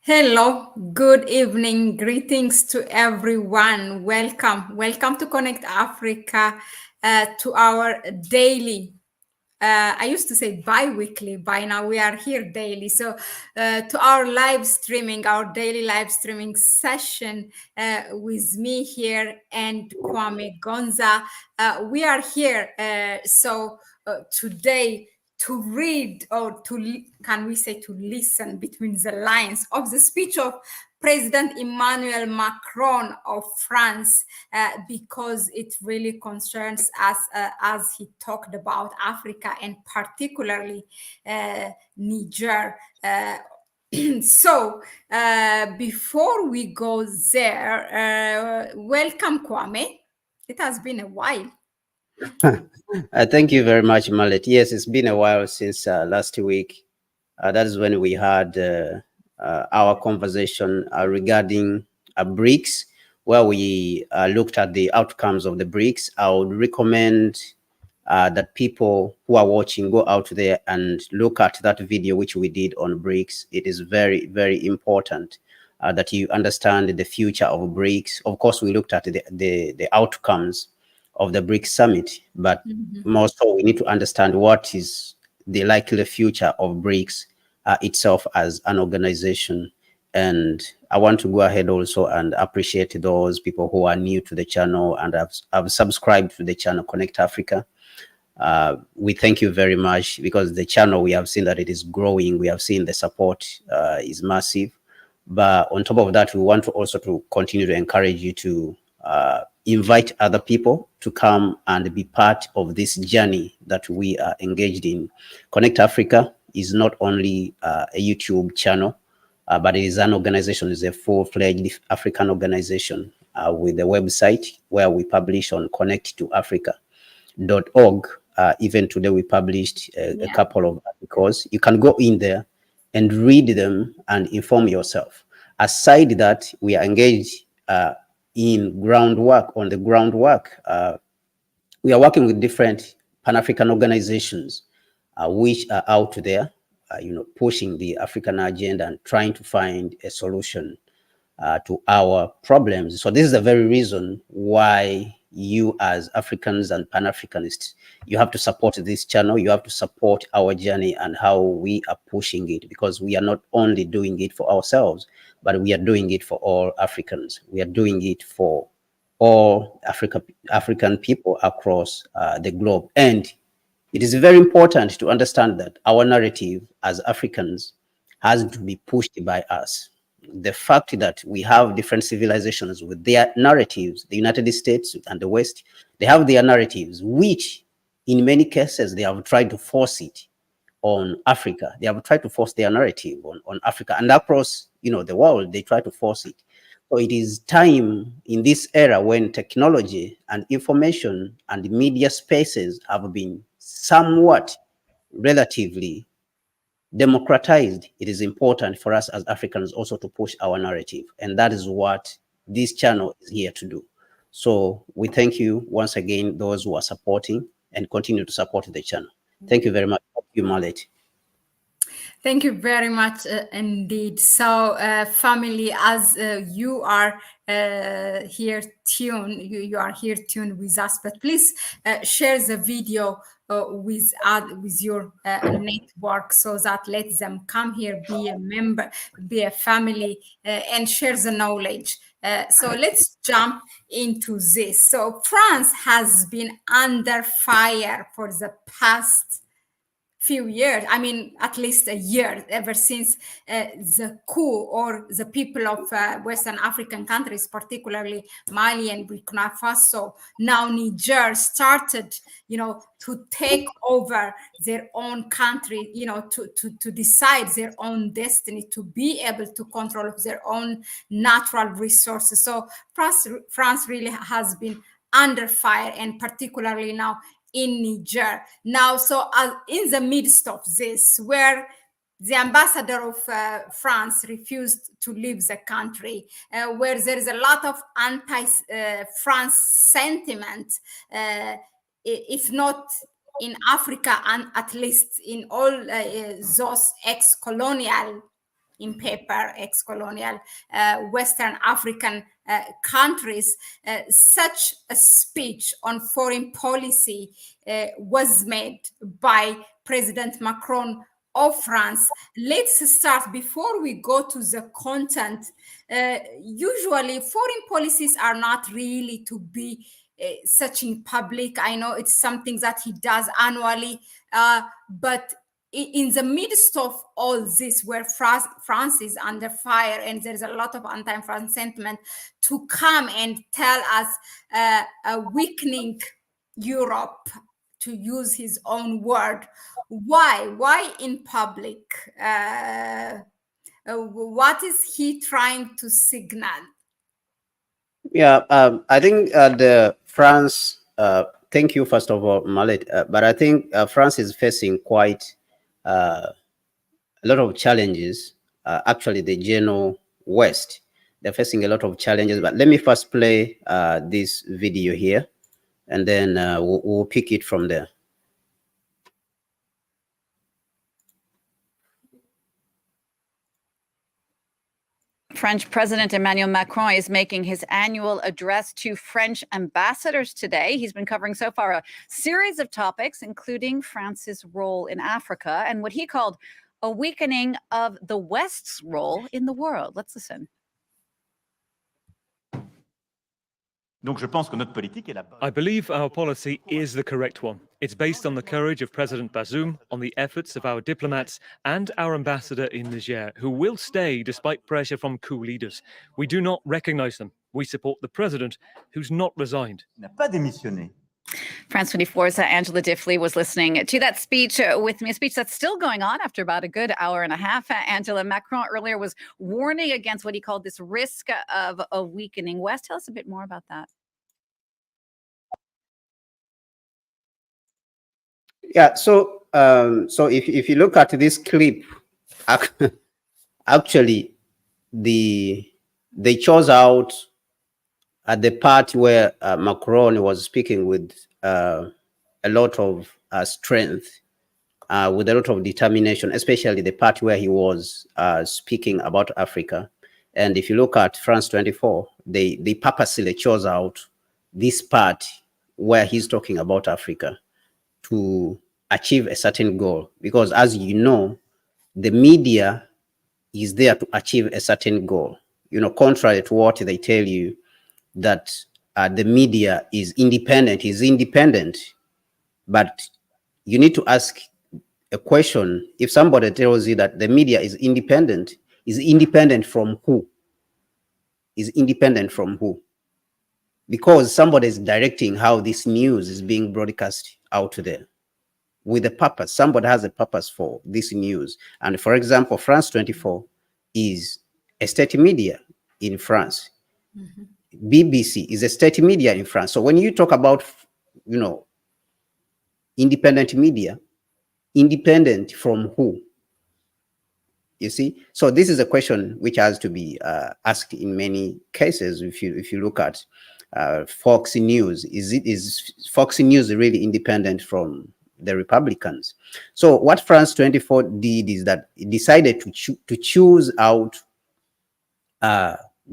Hello, good evening, greetings to everyone. Welcome to Connect Africa, to our daily. I used to say bi-weekly. By now, we are here daily. So, to our our daily live streaming session with me here and Kwame Gonza. We are here. Today, to read or can we say to listen between the lines of the speech of President Emmanuel Macron of France, because it really concerns us, as he talked about Africa and particularly Niger. Before we go there, welcome, Kwame. It has been a while. Thank you very much, Mahlet. Yes, it's been a while since last week. That is when we had our conversation regarding BRICS, where we looked at the outcomes of the BRICS. I would recommend that people who are watching go out there and look at that video which we did on BRICS. It is very, very important that you understand the future of BRICS. Of course, we looked at the outcomes of the BRICS summit, but more so we need to understand what is the likely future of BRICS itself as an organization. And I want to go ahead also and appreciate those people who are new to the channel and have subscribed to the channel Connect Africa. We thank you very much, because the channel, we have seen that it is growing. We have seen the support is massive. But on top of that, we want to also to continue to encourage you to invite other people to come and be part of this journey that we are engaged in. Connect Africa is not only a YouTube channel, but it is an organization. It's a full-fledged African organization with a website where we publish on connecttoafrica.org. Even today, we published a couple of articles. You can go in there and read them and inform yourself. Aside that, we are engaged in groundwork. On the groundwork, we are working with different Pan-African organizations which are out there, pushing the African agenda and trying to find a solution to our problems. So this is the very reason why you, as Africans and Pan-Africanists, you have to support this channel. You have to support our journey and how we are pushing it, because we are not only doing it for ourselves, but we are doing it for all Africans. We are doing it for all African people across the globe. And it is very important to understand that our narrative as Africans has to be pushed by us. The fact that we have different civilizations with their narratives, the United States and the West, they have their narratives, which in many cases they have tried to force it on Africa. They have tried to force their narrative on Africa, and across the world, they try to force it. So it is time in this era, when technology and information and media spaces have been somewhat relatively democratized, it is important for us as Africans also to push our narrative. And that is what this channel is here to do. So we thank you once again, those who are supporting and continue to support the channel. Thank you very much. Thank you, Mahlet. Thank you very much indeed. So, family, as you are here tuned, you are here tuned with us, but please share the video with your network, so that let them come here, be a member, be a family, and share the knowledge. So let's jump into this. So France has been under fire for the past few years, I mean at least a year, ever since the coup, or the people of Western African countries, particularly Mali and Burkina Faso, now Niger, started to take over their own country, to decide their own destiny, to be able to control their own natural resources. So France really has been under fire, and particularly now in Niger. Now, so in the midst of this, where the ambassador of France refused to leave the country, where there is a lot of anti-France sentiment, if not in Africa, and at least in all those ex-colonial in paper, ex-colonial Western African countries. Such a speech on foreign policy was made by President Macron of France. Let's start before we go to the content. Usually foreign policies are not really to be such in public. I know it's something that he does annually, but in the midst of all this, where France is under fire and there's a lot of anti-France sentiment, to come and tell us a weakening Europe, to use his own word. Why in public? What is he trying to signal? Yeah, I think the France. Thank you, first of all, Mahlet. But I think France is facing quite a lot of challenges. Actually, the general West, they're facing a lot of challenges. But let me first play this video here, and then we'll pick it from there. French President Emmanuel Macron is making his annual address to French ambassadors today. He's been covering so far a series of topics, including France's role in Africa and what he called a weakening of the West's role in the world. Let's listen. I believe our policy is the correct one. It's based on the courage of President Bazoum, on the efforts of our diplomats and our ambassador in Niger, who will stay despite pressure from coup leaders. We do not recognize them. We support the president, who's not resigned. France 24's Angela Diffley was listening to that speech with me, a speech that's still going on after about a good hour and a half. Angela, Macron earlier was warning against what he called this risk of a weakening West. Tell us a bit more about that. Yeah, so if you look at this clip, actually, they chose out at the part where Macron was speaking with a lot of strength, with a lot of determination, especially the part where he was speaking about Africa. And if you look at France 24, they purposely chose out this part where he's talking about Africa to achieve a certain goal. Because as you know, the media is there to achieve a certain goal. You know, contrary to what they tell you, that the media is independent, but you need to ask a question. If somebody tells you that the media is independent from who? Is independent from who? Because somebody is directing how this news is being broadcast out there with a purpose. Somebody has a purpose for this news. And for example, France 24 is a state media in France. Mm-hmm. BBC is a state media in France. So when you talk about, you know, independent media, independent from who? You see? So this is a question which has to be asked in many cases. If you look at Fox News, is Fox News really independent from the Republicans? So what France 24 did is that it decided to choose out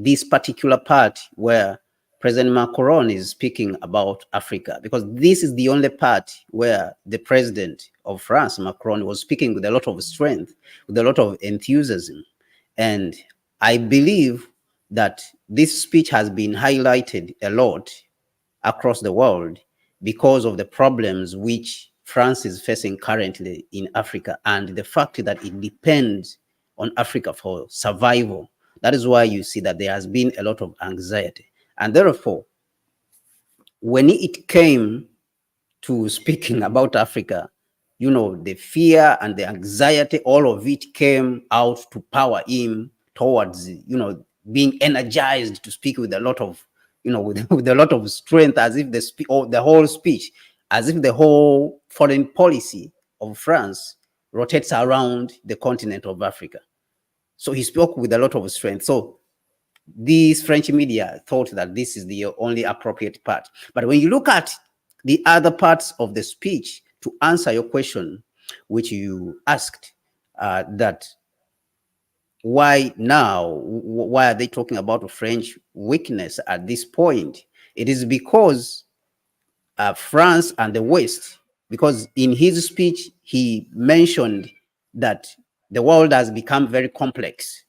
this particular part where President Macron is speaking about Africa, because this is the only part where the president of France, Macron, was speaking with a lot of strength, with a lot of enthusiasm. And I believe that this speech has been highlighted a lot across the world because of the problems which France is facing currently in Africa and the fact that it depends on Africa for survival. That is why you see that there has been a lot of anxiety. And therefore, when it came to speaking about Africa, you know, the fear and the anxiety, all of it came out to power him towards, you know, being energized to speak with a lot of, you know, with a lot of strength, as if the whole speech, as if the whole foreign policy of France rotates around the continent of Africa. So he spoke with a lot of strength. So these French media thought that this is the only appropriate part. But when you look at the other parts of the speech, to answer your question, which you asked, that why now? Why are they talking about French weakness at this point? It is because France and the West, because in his speech, he mentioned that the world has become very complex.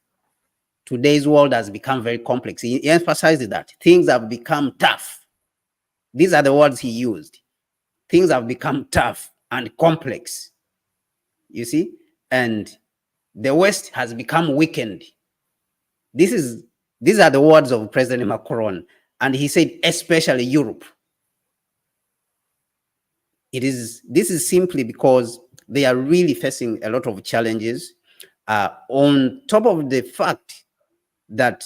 Today's world has become very complex. He emphasized that things have become tough. These are the words he used. Things have become tough and complex, you see, and the West has become weakened. These are the words of President Macron, and he said, especially Europe. This is simply because they are really facing a lot of challenges, on top of the fact that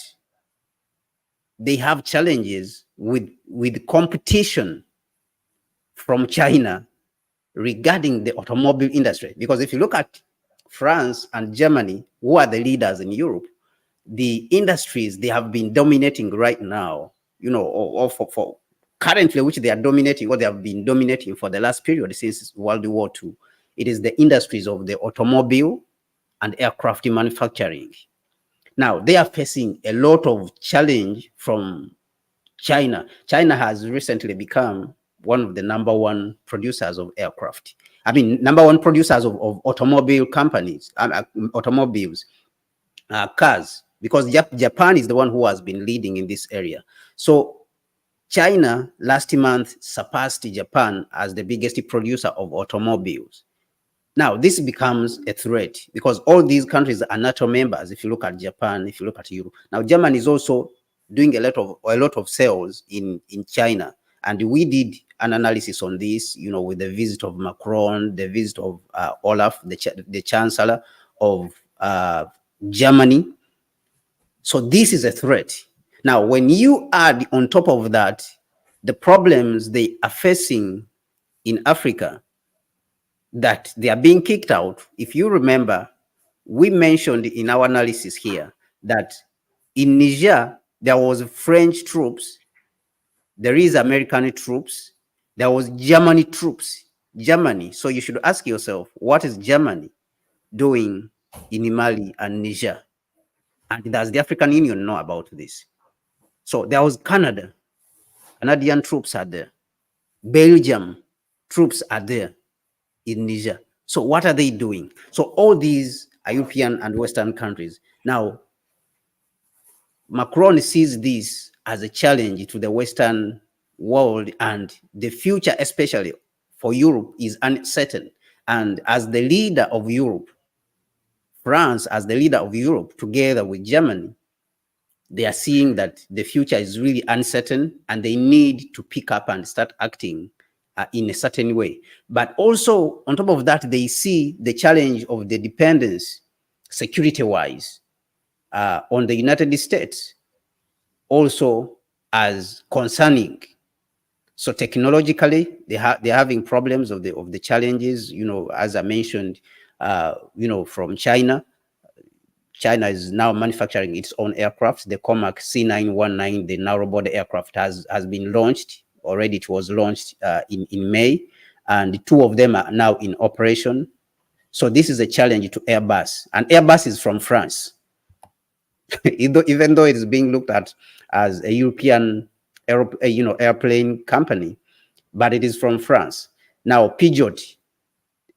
they have challenges with competition from China regarding the automobile industry. Because if you look at France and Germany, who are the leaders in Europe, the industries they have been dominating right now, or for currently, which they are dominating, or they have been dominating for the last period since World War II, it is the industries of the automobile and aircraft manufacturing. Now, they are facing a lot of challenge from China. China has recently become one of the #1 producers of aircraft. I mean, #1 producers of automobile companies, automobiles, cars, because Japan is the one who has been leading in this area. So China last month surpassed Japan as the biggest producer of automobiles. Now, this becomes a threat because all these countries are NATO members. If you look at Japan, if you look at Europe. Now, Germany is also doing a lot of sales in China. And we did an analysis on this, with the visit of Macron, the visit of Olaf, the Chancellor of Germany. So this is a threat. Now, when you add on top of that, the problems they are facing in Africa, that they are being kicked out. If you remember, we mentioned in our analysis here that in Niger, there was French troops, there is American troops, there was Germany troops. Germany. So you should ask yourself, what is Germany doing in Mali and Niger? And does the African Union know about this? So there was Canada. Canadian troops are there. Belgium troops are there in Niger. So what are they doing? So all these are European and Western countries. Now, Macron sees this as a challenge to the Western world, and the future, especially for Europe, is uncertain. And as the leader of Europe, France, as the leader of Europe, together with Germany, they are seeing that the future is really uncertain and they need to pick up and start acting in a certain way. But also, on top of that, they see the challenge of the dependence, security-wise, on the United States, also as concerning. So technologically, they're having problems of the challenges, as I mentioned, from China. China is now manufacturing its own aircraft. The Comac C919, the narrow-body aircraft, has been launched. Already it was launched in May, and 2 of them are now in operation. So this is a challenge to Airbus, and Airbus is from France. Even though it is being looked at as a European airplane company, but it is from France. Now, Peugeot,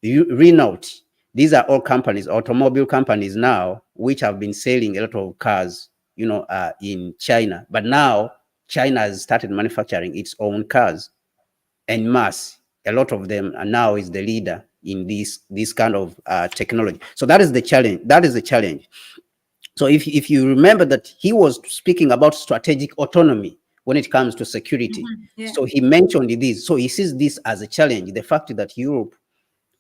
Renault, these are all companies, automobile companies now, which have been selling a lot of cars, in China. But now China has started manufacturing its own cars en masse. A lot of them are now is the leader in this kind of technology. So that is the challenge. That is the challenge. So if you remember that he was speaking about strategic autonomy when it comes to security. Yeah. So he mentioned this. So he sees this as a challenge. The fact that Europe,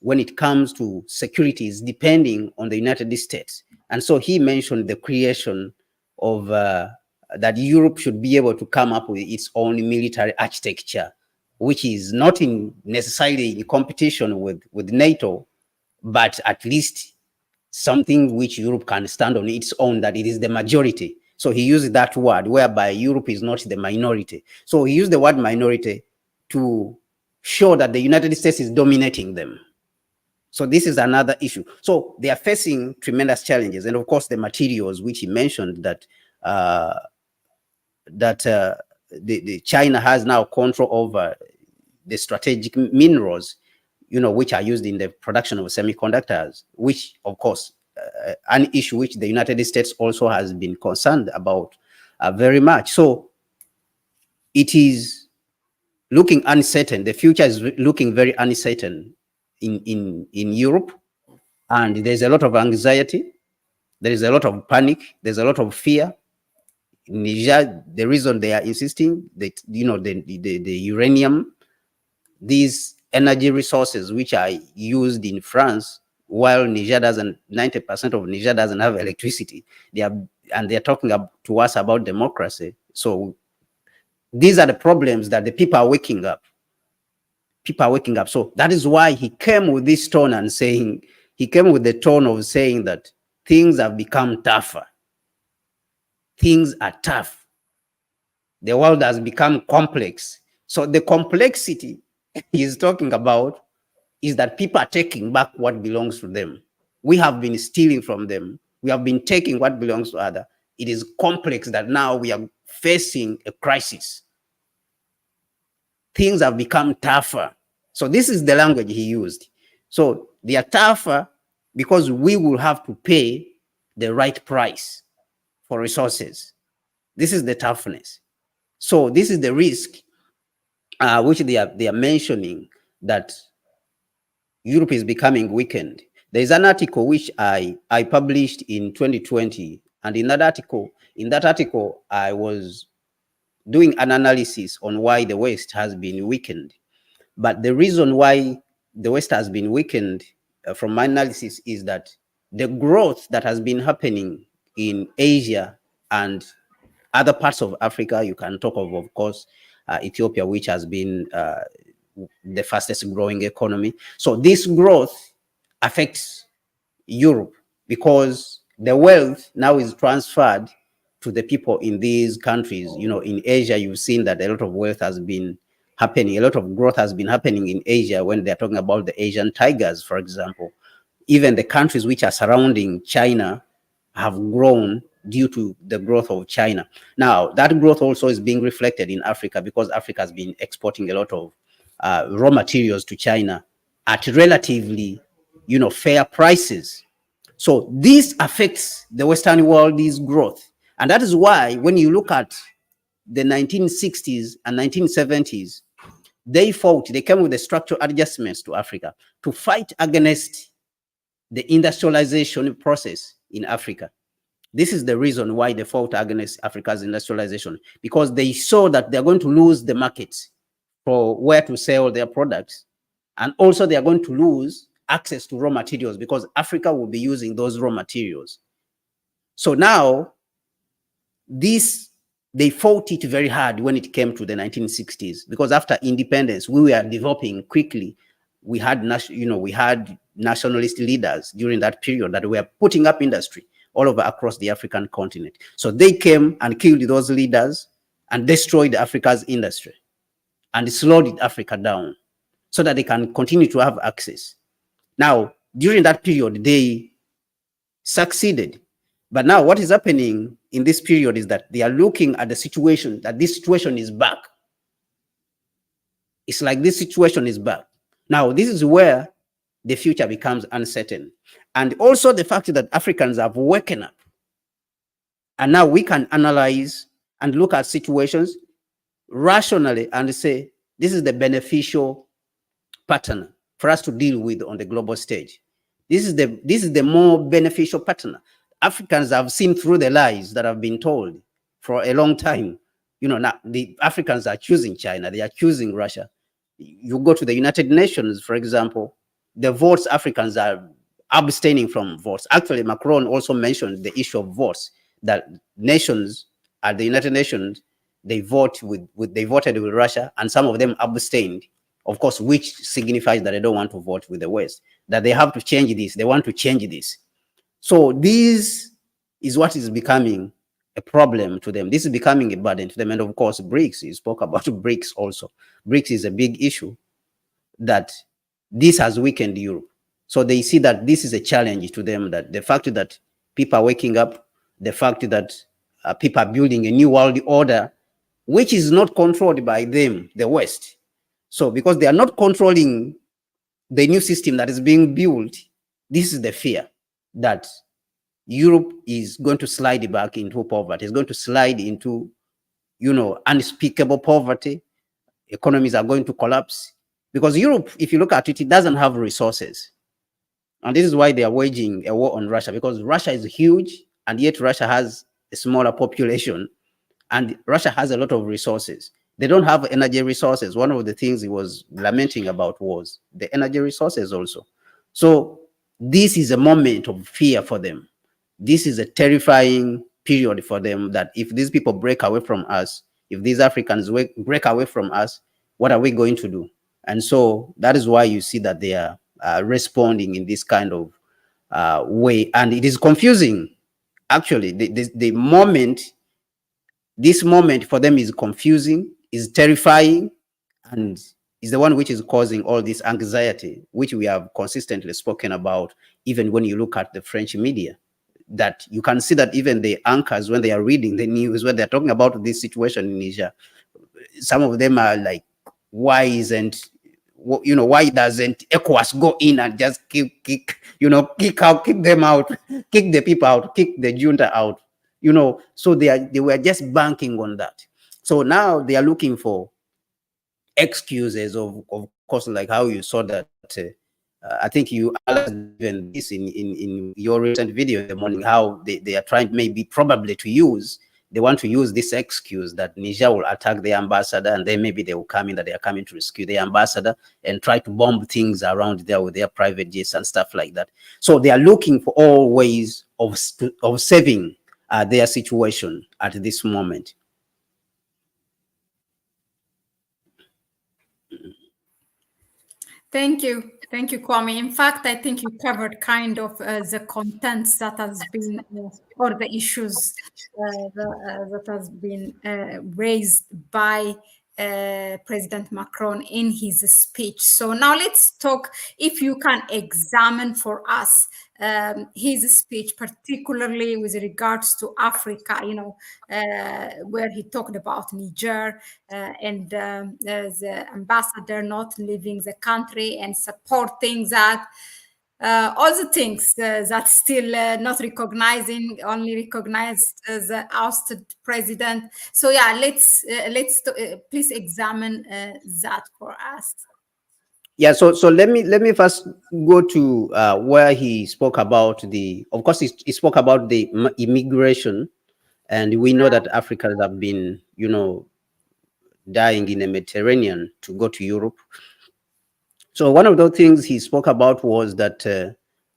when it comes to security, is depending on the United States. And so he mentioned the creation of that Europe should be able to come up with its own military architecture, which is not necessarily in competition with NATO, but at least something which Europe can stand on its own, that it is the majority. So he used that word, whereby Europe is not the minority. So he used the word minority to show that the United States is dominating them. So this is another issue. So they are facing tremendous challenges, and of course the materials which he mentioned that the China has now control over the strategic minerals, which are used in the production of semiconductors, which of course an issue which the United States also has been concerned about very much. So it is looking uncertain. The future is looking very uncertain in Europe, and there's a lot of anxiety. There is a lot of panic. There's a lot of fear. In Niger, the reason they are insisting that the uranium, these energy resources which are used in France, while Niger doesn't, 90% of Niger doesn't have electricity. They're talking to us about democracy. So these are the problems that the people are waking up. People are waking up. So that is why he came with this tone and saying, he came with the tone of saying that things have become tougher. Things are tough. The world has become complex. So the complexity he's talking about is that people are taking back what belongs to them. We have been stealing from them. We have been taking what belongs to others. It is complex that now we are facing a crisis. Things have become tougher. So this is the language he used. So they are tougher because we will have to pay the right price for resources. This is the toughness. So this is the risk which they are mentioning, that Europe is becoming weakened. There is an article which I published in 2020, and in that article I was doing an analysis on why the West has been weakened. But the reason why the West has been weakened from my analysis is that the growth that has been happening in Asia and other parts of Africa, you can talk of course, Ethiopia, which has been the fastest growing economy. So this growth affects Europe because the wealth now is transferred to the people in these countries. In Asia, you've seen that a lot of wealth has been happening. A lot of growth has been happening in Asia when they're talking about the Asian tigers, for example. Even the countries which are surrounding China have grown due to the growth of China. Now, that growth also is being reflected in Africa because Africa has been exporting a lot of raw materials to China at relatively, fair prices. So this affects the Western world, this growth. And that is why when you look at the 1960s and 1970s, they came with the structural adjustments to Africa to fight against the industrialization process in Africa. This is the reason why they fought against Africa's industrialization, because they saw that they're going to lose the markets for where to sell their products. And also they are going to lose access to raw materials because Africa will be using those raw materials. So now they fought it very hard when it came to the 1960s, because after independence, we were developing quickly. We had nationalist leaders during that period that were putting up industry all over across the African continent. So they came and killed those leaders and destroyed Africa's industry and slowed Africa down so that they can continue to have access. Now, during that period, they succeeded. But now what is happening in this period is that they are looking at the situation, that this situation is back. It's like this situation is back. Now, this is where the future becomes uncertain. And also the fact that Africans have woken up. And now we can analyze and look at situations rationally and say, this is the beneficial pattern for us to deal with on the global stage. This is the more beneficial pattern. Africans have seen through the lies that have been told for a long time. Now the Africans are choosing China, they are choosing Russia. You go to the United Nations, for example, the votes, Africans are abstaining from votes. Actually, Macron also mentioned the issue of votes, that nations at the United Nations, they voted with Russia, and some of them abstained, of course, which signifies that they don't want to vote with the West, that they have to change this, they want to change this. So this is what is becoming a problem to them. This is becoming a burden to them. And of course, BRICS, you spoke about BRICS also. BRICS is a big issue, that this has weakened Europe. So they see that this is a challenge to them, that the fact that people are waking up, the fact that people are building a new world order, which is not controlled by them, the West. So because they are not controlling the new system that is being built, this is the fear that Europe is going to slide back into poverty. It's going to slide into, unspeakable poverty. Economies are going to collapse because Europe, if you look at it, it doesn't have resources. And this is why they are waging a war on Russia, because Russia is huge and yet Russia has a smaller population and Russia has a lot of resources. They don't have energy resources. One of the things he was lamenting about was the energy resources also. So this is a moment of fear for them. This is a terrifying period for them, that if these people break away from us, if these Africans break away from us, what are we going to do? And so that is why you see that they are responding in this kind of way. And it is confusing. Actually, the moment, this moment for them is confusing, is terrifying, and is the one which is causing all this anxiety, which we have consistently spoken about, even when you look at the French media. That you can see that even the anchors, when they are reading the news, when they're talking about this situation in Niger, some of them are like, why doesn't ECOWAS go in and just kick them out, kick the people out, kick the junta out, so they were just banking on that. So now they are looking for excuses, of course, like how you saw that. I think you even this in your recent video in the morning, how they are trying probably to use, they want to use this excuse that Niger will attack the ambassador, and then maybe they will come in, that they are coming to rescue the ambassador and try to bomb things around there with their private jets and stuff like that. So they are looking for all ways of saving their situation at this moment. Thank you. Thank you, Kwame. In fact, I think you covered kind of the contents that has been, or the issues that has been raised by President Macron in his speech. So now let's talk, if you can examine for us his speech, particularly with regards to Africa, where he talked about Niger and the ambassador not leaving the country and supporting that. All the things that still not recognizing, only recognized the ousted president. So yeah, let's please examine that for us. Yeah, so let me first go to where he spoke about of course, he spoke about the immigration, and we know that Africans have been, dying in the Mediterranean to go to Europe. So one of those things he spoke about was that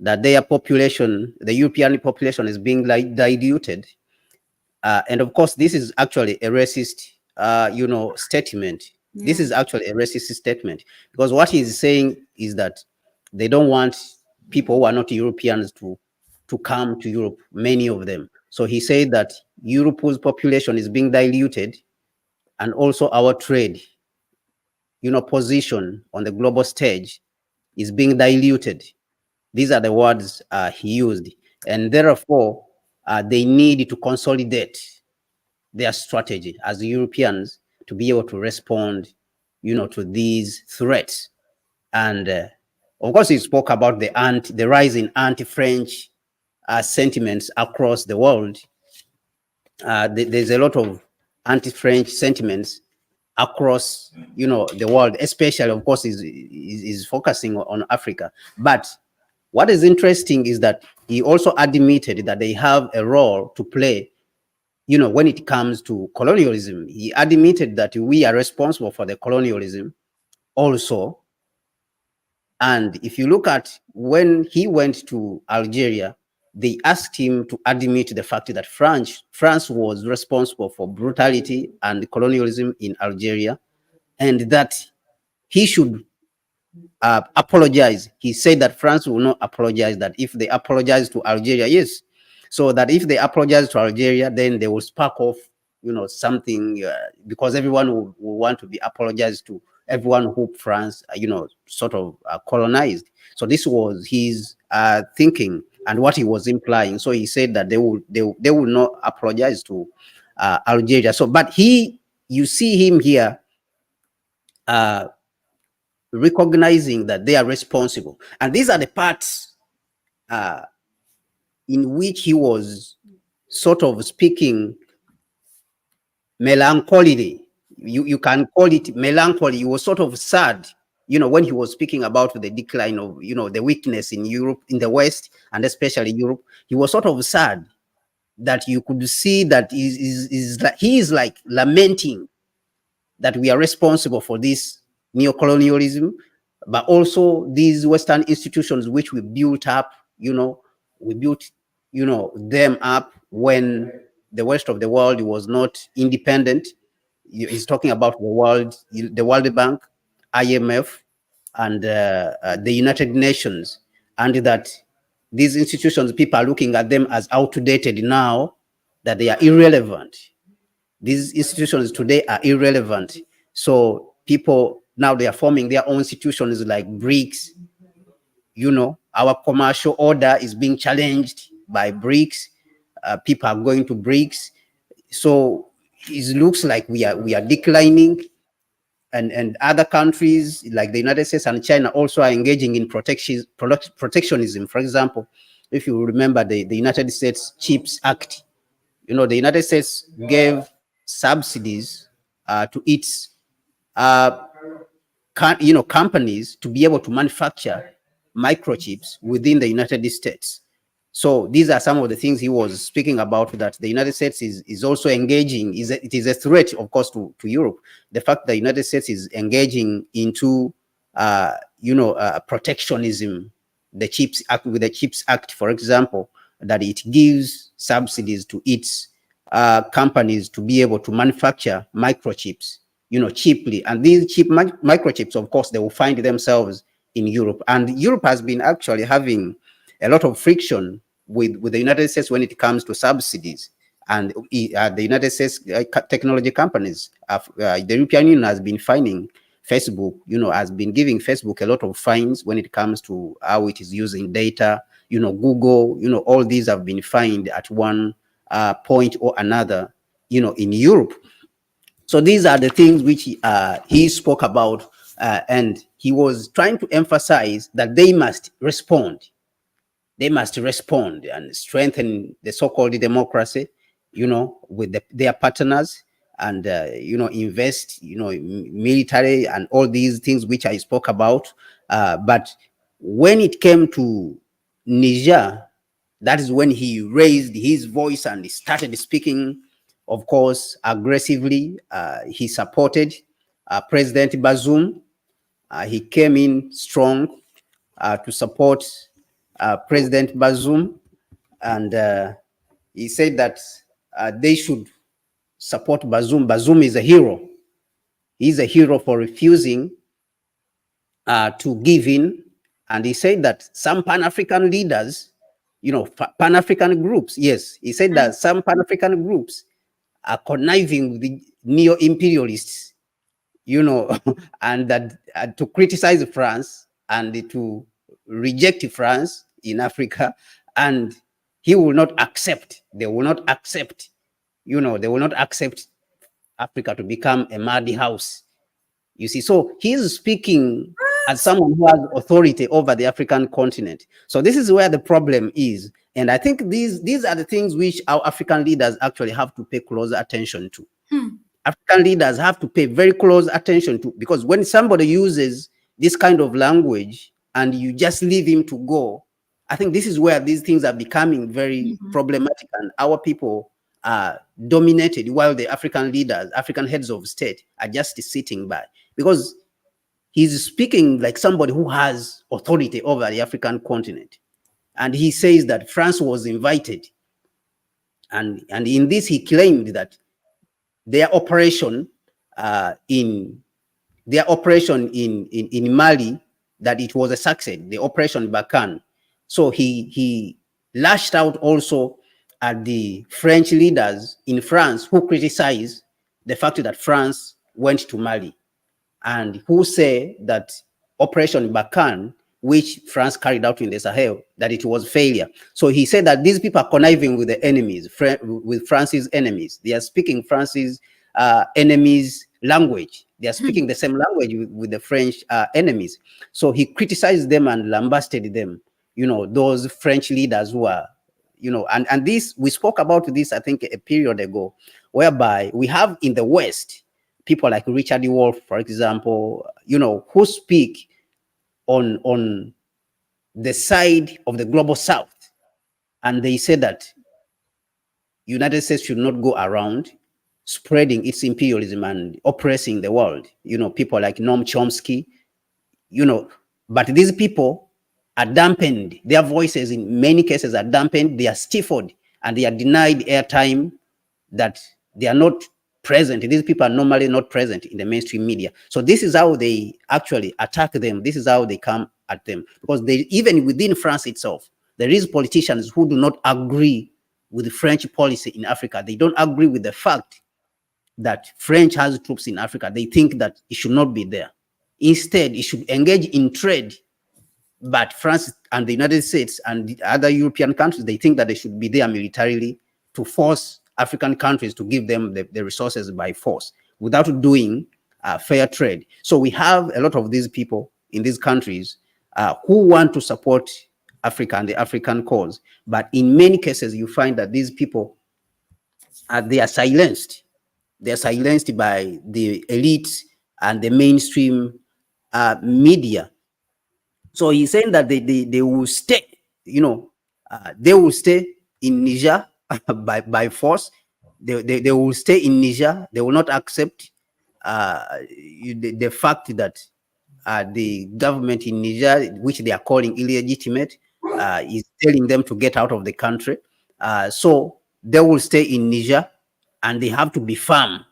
that their population, the European population, is being diluted, and of course, this is actually a racist, statement. Yeah. This is actually a racist statement, because what he's saying is that they don't want people who are not Europeans to come to Europe, many of them. So he said that Europe's population is being diluted, and also our trade, position on the global stage is being diluted. These are the words he used, and therefore they need to consolidate their strategy as Europeans to be able to respond, to these threats. And of course, he spoke about the rise in anti-French sentiments across the world. There's a lot of anti-French sentiments across, the world, especially, of course, is focusing on Africa. But what is interesting is that he also admitted that they have a role to play, when it comes to colonialism. He admitted that we are responsible for the colonialism also. And if you look at when he went to Algeria, they asked him to admit the fact that France was responsible for brutality and colonialism in Algeria, and that he should apologize. He said that France will not apologize, that if they apologize to Algeria, yes. So that if they apologize to Algeria, then they will spark off, something, because everyone will want to be apologized to, everyone who France, sort of colonized. So this was his thinking and what he was implying. So he said that they will not apologize to Algeria. So, but you see him here recognizing that they are responsible, and these are the parts in which he was sort of speaking melancholy. You can call it melancholy. He was sort of sad, when he was speaking about the decline of, the weakness in Europe, in the West, and especially Europe. He was sort of sad that you could see that he is like lamenting that we are responsible for this neocolonialism, but also these Western institutions which we built up, we built, them up when the rest of the world was not independent. He's talking about the World Bank, IMF, and the United Nations, and that these institutions, people are looking at them as outdated now, that they are irrelevant. These institutions today are irrelevant. So people now, they are forming their own institutions like BRICS. Our commercial order is being challenged by BRICS. People are going to BRICS. So it looks like we are declining, and other countries like the United States and China also are engaging in protectionism. For example, if you remember the United States CHIPS Act, the United States gave subsidies to its companies to be able to manufacture microchips within the United States. So these are some of the things he was speaking about, that the United States is also engaging. It is a threat, of course, to Europe. The fact that the United States is engaging into, protectionism, the CHIPS Act, with the CHIPS Act, for example, that it gives subsidies to its companies to be able to manufacture microchips, cheaply. And these cheap microchips, of course, they will find themselves in Europe. And Europe has been actually having a lot of friction with the United States when it comes to subsidies. And the United States technology companies, the European Union has been fining Facebook, has been giving Facebook a lot of fines when it comes to how it is using data. Google, all these have been fined at one point or another, in Europe. So these are the things which he spoke about, and he was trying to emphasize that they must respond. They must respond and strengthen the so-called democracy, with their partners, and invest, military and all these things which I spoke about. But when it came to Niger, that is when he raised his voice and he started speaking, of course, aggressively. He supported President Bazoum. He came in strong to support President Bazoum, and he said that they should support Bazoum. Bazoum is a hero. He's a hero for refusing to give in. And he said that some Pan-African leaders, Pan-African groups, yes, he said that some Pan-African groups are conniving with the neo-imperialists, and that to criticize France and to reject France in Africa, and he will not accept, they will not accept Africa to become a muddy house. You see, so he's speaking as someone who has authority over the African continent. So this is where the problem is. And I think these are the things which our African leaders actually have to pay close attention to. African leaders have to pay very close attention to, because when somebody uses this kind of language and you just leave him to go, I think this is where these things are becoming very problematic, and our people are dominated, while the African leaders, African heads of state, are just sitting by, because he's speaking like somebody who has authority over the African continent. And he says that France was invited. And in this, he claimed that their operation in Mali, that it was a success, the Operation Barkhane. So he lashed out also at the French leaders in France who criticized the fact that France went to Mali, and who say that Operation Barkhane which France carried out in the Sahel, that it was failure. So he said that these people are conniving with the enemies, with France's enemies. They are speaking France's enemies' language. They are speaking the same language with the French enemies. So he criticized them and lambasted them, you know, those French leaders who are, you know, and this, we spoke about this, I think, a period ago, whereby we have in the West, people like Richard Wolff, for example, you know, who speak on the side of the global South. And they say that United States should not go around spreading its imperialism and oppressing the world. You know, people like Noam Chomsky, you know, but these people are dampened. Their voices in many cases are dampened. They are stifled and they are denied airtime, that they are not present. These people are normally not present in the mainstream media. So this is how they actually attack them. This is how they come at them, because they, even within France itself, there is politicians who do not agree with the French policy in Africa. They don't agree with the fact that French has troops in Africa. They think that it should not be there. Instead, it should engage in trade. But France and the United States and the other European countries, they think that they should be there militarily to force African countries to give them the resources by force without doing fair trade. So we have a lot of these people in these countries who want to support Africa and the African cause. But in many cases, you find that these people, they are silenced. They are silenced by the elites and the mainstream media. So he's saying that they will stay, you know, they will stay in Niger by force. They will stay in Niger. They will not accept the fact that the government in Niger, which they are calling illegitimate, is telling them to get out of the country. So they will stay in Niger, and they have to be firm.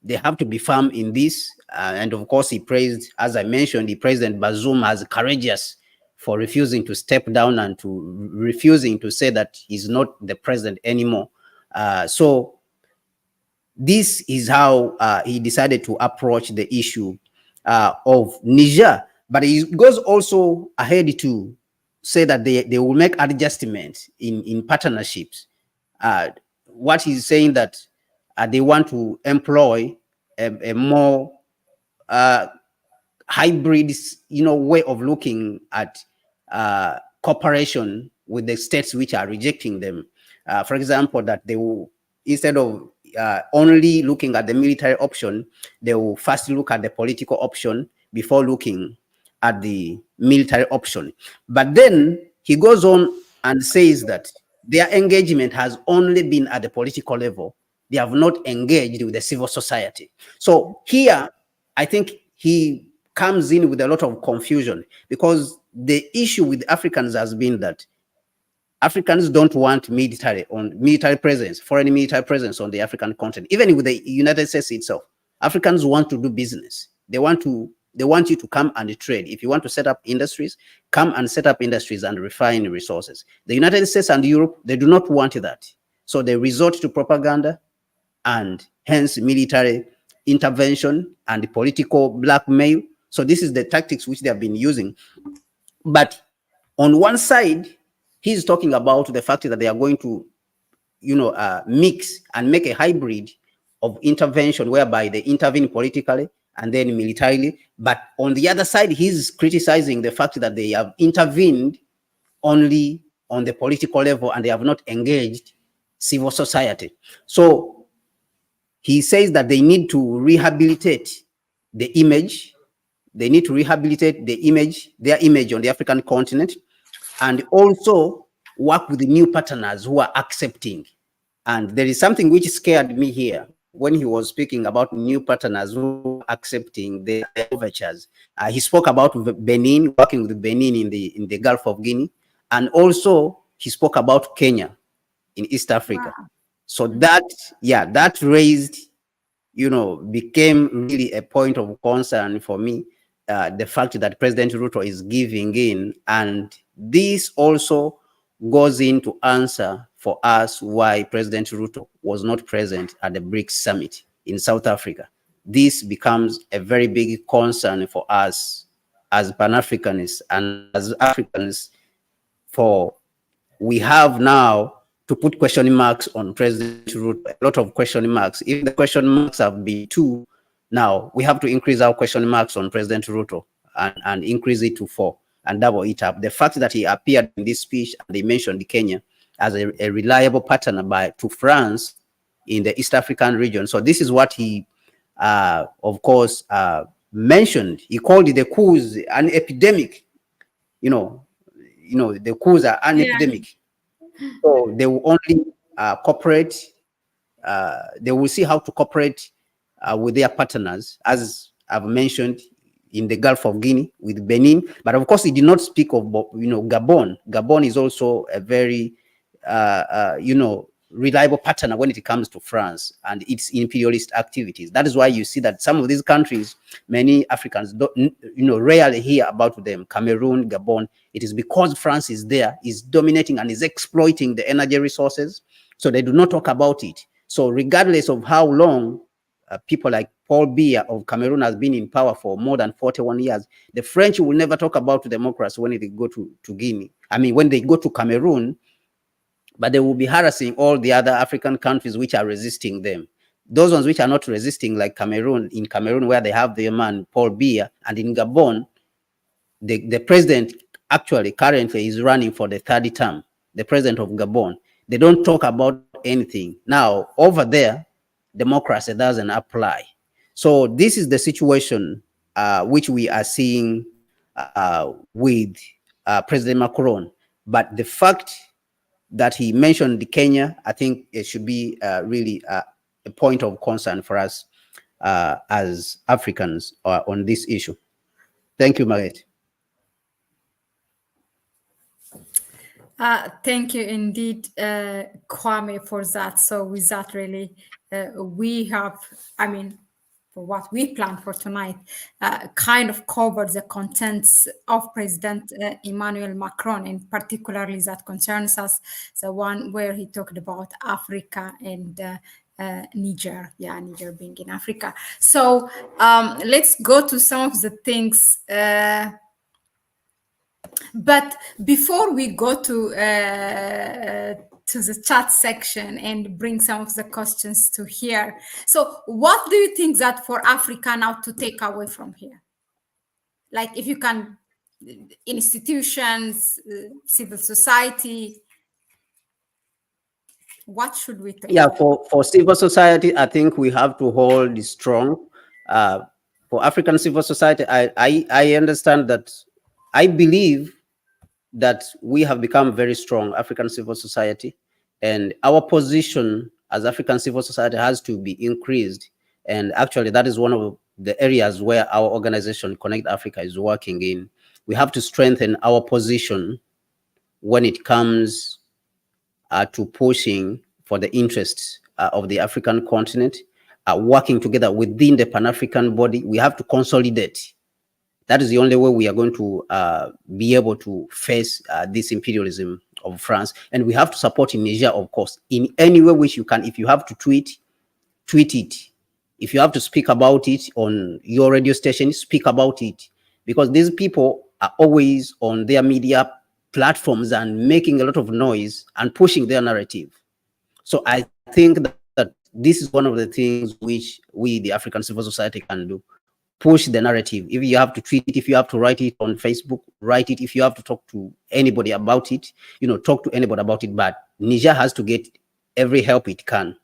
They have to be firm in this. And of course, he praised, as I mentioned, the President Bazoum as courageous for refusing to step down and to refusing to say that he's not the president anymore. So this is how he decided to approach the issue of Niger. But he goes also ahead to say that they will make adjustments in partnerships. What he's saying that they want to employ a more hybrid, you know, way of looking at cooperation with the states which are rejecting them. For example, that they will, instead of only looking at the military option, they will first look at the political option before looking at the military option. But then he goes on and says that their engagement has only been at the political level. They have not engaged with the civil society. So here, I think he comes in with a lot of confusion, because the issue with Africans has been that Africans don't want military presence, foreign military presence on the African continent. Even with the United States itself, Africans want to do business. They want you to come and trade. If you want to set up industries, come and set up industries and refine resources. The United States and Europe, they do not want that. So they resort to propaganda and hence military intervention and political blackmail. So this is the tactics which they have been using. But on one side, he's talking about the fact that they are going to, you know, mix and make a hybrid of intervention whereby they intervene politically and then militarily. But on the other side, he's criticizing the fact that they have intervened only on the political level and they have not engaged civil society. So he says that they need to rehabilitate the image. They need to rehabilitate the image, their image on the African continent, and also work with the new partners who are accepting. And there is something which scared me here when he was speaking about new partners who are accepting the overtures. He spoke about Benin, working with Benin in the Gulf of Guinea, and also he spoke about Kenya in East Africa. Wow. So that raised, you know, became really a point of concern for me. The fact that President Ruto is giving in, and this also goes into answer for us why President Ruto was not present at the BRICS summit in South Africa. This becomes a very big concern for us as Pan-Africanists and as Africans, we have now to put question marks on President Ruto, a lot of question marks. If the question marks have been 2, now we have to increase our question marks on President Ruto and increase it to 4 and double it up. The fact that he appeared in this speech and they mentioned Kenya as a reliable partner to France in the East African region. So this is what he, of course, mentioned. He called the coups an epidemic. The coups are an epidemic. So they will only cooperate. They will see how to cooperate with their partners, as I've mentioned, in the Gulf of Guinea with Benin. But of course, he did not speak of, Gabon. Gabon is also a very, reliable partner when it comes to France and its imperialist activities. That is why you see that some of these countries, many Africans don't, rarely hear about them. Cameroon, Gabon. It is because France is there, is dominating and is exploiting the energy resources. So they do not talk about it. So regardless of how long people like Paul Biya of Cameroon has been in power for more than 41 years, the French will never talk about democracy when they go to Guinea. I mean, when they go to Cameroon, but they will be harassing all the other African countries which are resisting them. Those ones which are not resisting, like Cameroon, in Cameroon, where they have their man, Paul Biya, and in Gabon, the president actually currently is running for the 3rd term, the president of Gabon. They don't talk about anything. Now, over there, democracy doesn't apply. So this is the situation which we are seeing with President Macron. But the fact that he mentioned Kenya, I think it should be really a point of concern for us as Africans on this issue. Thank you, Mahlet. Thank you indeed, Kwame, for that. So with that, really, we have, for what we planned for tonight, kind of covered the contents of President Emmanuel Macron, and particularly that concerns us, the one where he talked about Africa and Niger. Yeah, Niger being in Africa. So let's go to some of the things. But before we go to the chat section and bring some of the questions to here, so what do you think that for Africa now to take away from here? Like, if you can, institutions, civil society, what should we take? Yeah, for civil society, I think we have to hold strong. For African civil society, I understand that. I believe that we have become very strong, African civil society, and our position as African civil society has to be increased. And actually, that is one of the areas where our organization, Connect Africa, is working in. We have to strengthen our position when it comes to pushing for the interests of the African continent, working together within the Pan-African body. We have to consolidate. That is the only way we are going to be able to face this imperialism of France. And we have to support in Niger, of course, in any way which you can. If you have to tweet it. If you have to speak about it on your radio station, speak about it. Because these people are always on their media platforms and making a lot of noise and pushing their narrative. So I think that this is one of the things which we, the African civil society, can do. Push the narrative. If you have to tweet it, if you have to write it on Facebook, write it. If you have to talk to anybody about it, talk to anybody about it. But Niger has to get every help it can.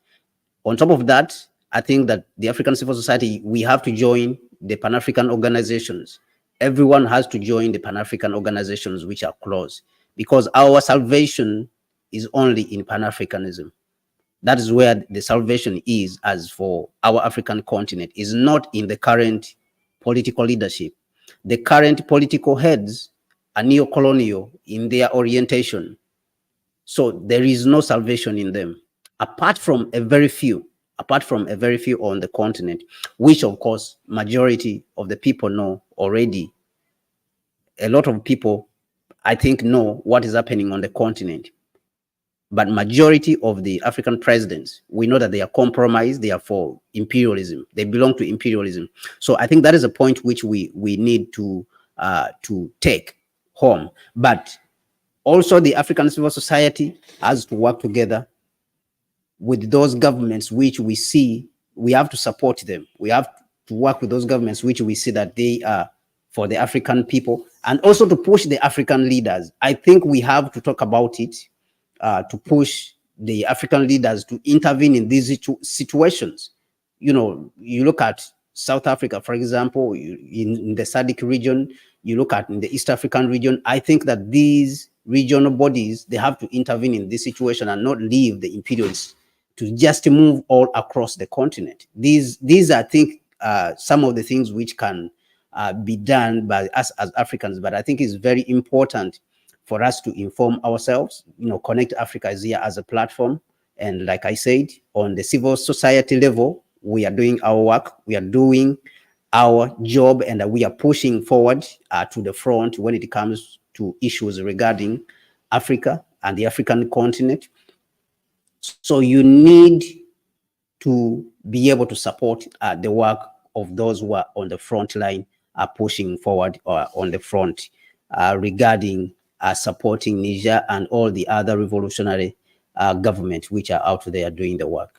On top of that, I think that the African civil society, we have to join the Pan-African organizations. Everyone has to join the Pan-African organizations which are close, because our salvation is only in Pan-Africanism. That is where the salvation is, as for our African continent, is not in the current political leadership. The current political heads are neo-colonial in their orientation. So there is no salvation in them, apart from a very few on the continent, which of course, majority of the people know already. A lot of people, I think, know what is happening on the continent. But majority of the African presidents, we know that they are compromised. They are for imperialism. They belong to imperialism. So I think that is a point which we need to to take home. But also the African civil society has to work together with those governments which we see. We have to support them. We have to work with those governments which we see that they are for the African people, and also to push the African leaders. I think we have to talk about it, to push the African leaders to intervene in these situations. You know, you look at South Africa, for example, in the SADC region, you look at in the East African region. I think that these regional bodies, they have to intervene in this situation and not leave the imperialists to just move all across the continent. These I think, some of the things which can be done by us as Africans, but I think it's very important for us to inform ourselves. You know, Connect Africa is here as a platform, and like I said, on the civil society level, we are doing our work, we are doing our job, and we are pushing forward to the front when it comes to issues regarding Africa and the African continent. So you need to be able to support the work of those who are on the front line, pushing forward on the front regarding supporting Niger and all the other revolutionary governments which are out there doing the work.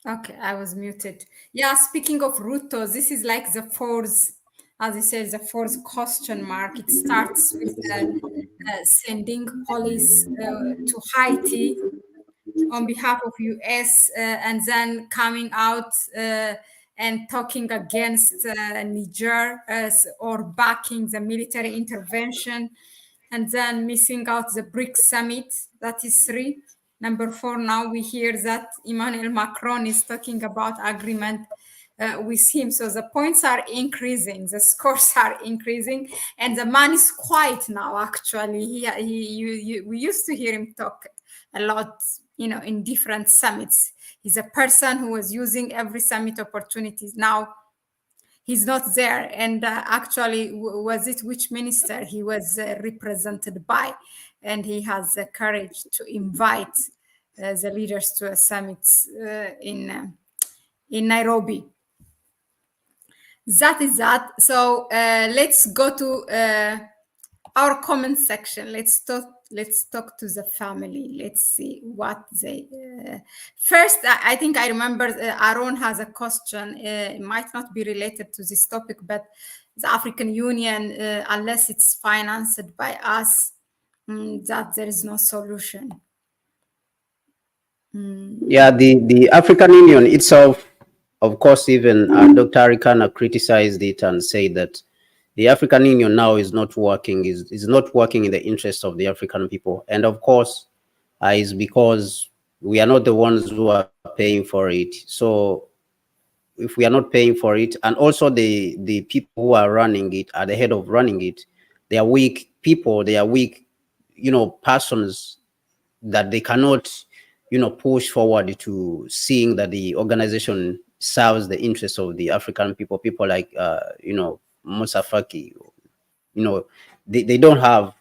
Okay, I was muted. Yeah, speaking of Ruto, this is like the fourth, as you said, the fourth question mark. It starts with sending police to Haiti on behalf of US, and then coming out and talking against Niger or backing the military intervention, and then missing out the BRICS summit. That is 3. Number 4, now we hear that Emmanuel Macron is talking about agreement with him. So the points are increasing, the scores are increasing, and the man is quiet now, actually. We used to hear him talk a lot, you know, in different summits. He's a person who was using every summit opportunities. Now he's not there. And actually, was it which minister he was represented by? And he has the courage to invite the leaders to a summit in Nairobi. That is that. So let's go to our comment section. Let's talk to the family. Let's see what they first. I think I remember Aaron has a question. It might not be related to this topic, but the African Union, unless it's financed by us, that there is no solution. Yeah, the African Union itself, of course, even Dr. Arikana criticized it and said that the African Union now is not working, is not working in the interest of the African people. And of course, is because we are not the ones who are paying for it. So if we are not paying for it, and also the people who are running it, at the head of running it, they are weak people, they are weak, you know, persons that they cannot, you know, push forward to seeing that the organization serves the interests of the African people. People like, you know, Musa Faki, you know, they don't have,